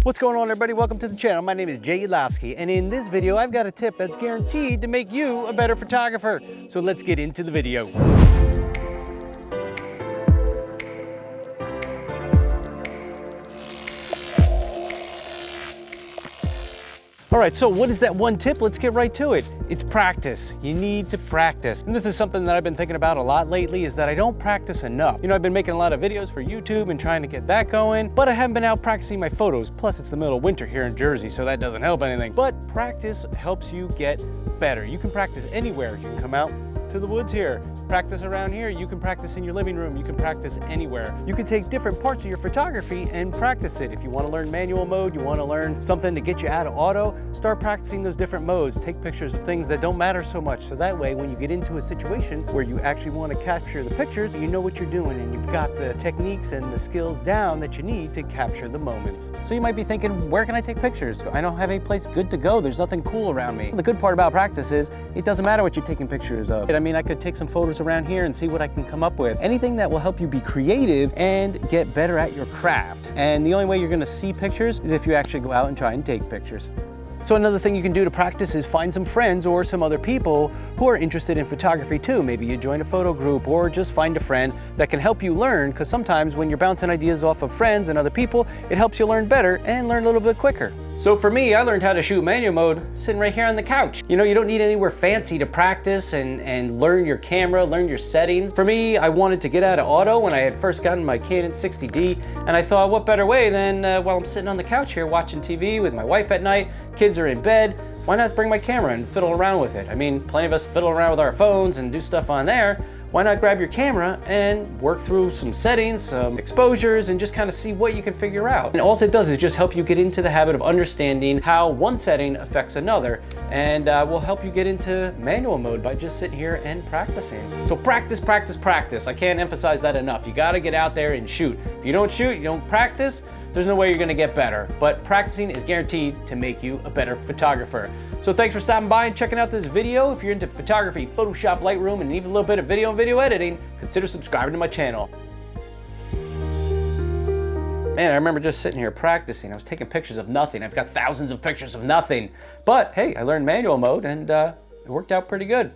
What's going on, everybody? Welcome to the channel. My name is Jay Yudlowski, and in this video, I've got a tip that's guaranteed to make you a better photographer. So let's get into the video. All right, so what is that one tip? Let's get right to it. It's practice. You need to practice. And this is something that I've been thinking about a lot lately, is that I don't practice enough. You know, I've been making a lot of videos for YouTube and trying to get that going, but I haven't been out practicing my photos. Plus, it's the middle of winter here in Jersey, so that doesn't help anything. But practice helps you get better. You can practice anywhere. You can come out to the woods here, practice around here. You can practice in your living room. You can practice anywhere. You can take different parts of your photography and practice it. If you want to learn manual mode, you want to learn something to get you out of auto, start practicing those different modes. Take pictures of things that don't matter so much. So that way, when you get into a situation where you actually want to capture the pictures, you know what you're doing and you've got the techniques and the skills down that you need to capture the moments. So you might be thinking, where can I take pictures? I don't have any place good to go. There's nothing cool around me. The good part about practice is it doesn't matter what you're taking pictures of. I mean, I could take some photos around here and see what I can come up with. Anything that will help you be creative and get better at your craft. And the only way you're gonna see pictures is if you actually go out and try and take pictures. So another thing you can do to practice is find some friends or some other people who are interested in photography too. Maybe you join a photo group or just find a friend that can help you learn, because sometimes when you're bouncing ideas off of friends and other people, it helps you learn better and learn a little bit quicker. So for me, I learned how to shoot manual mode sitting right here on the couch. You know, you don't need anywhere fancy to practice and learn your camera, learn your settings. For me, I wanted to get out of auto when I had first gotten my Canon 60D, and I thought, what better way than while I'm sitting on the couch here watching TV with my wife at night, kids are in bed, why not bring my camera and fiddle around with it? I mean, plenty of us fiddle around with our phones and do stuff on there. Why not grab your camera and work through some settings, some exposures, and just kind of see what you can figure out. And all it does is just help you get into the habit of understanding how one setting affects another, and will help you get into manual mode by just sitting here and practicing. So practice, practice, practice. I can't emphasize that enough. You gotta get out there and shoot. If you don't shoot, you don't practice, there's no way you're gonna get better. But practicing is guaranteed to make you a better photographer. So thanks for stopping by and checking out this video. If you're into photography, Photoshop, Lightroom, and even a little bit of video and video editing, consider subscribing to my channel. Man, I remember just sitting here practicing. I was taking pictures of nothing. I've got thousands of pictures of nothing. But hey, I learned manual mode and it worked out pretty good.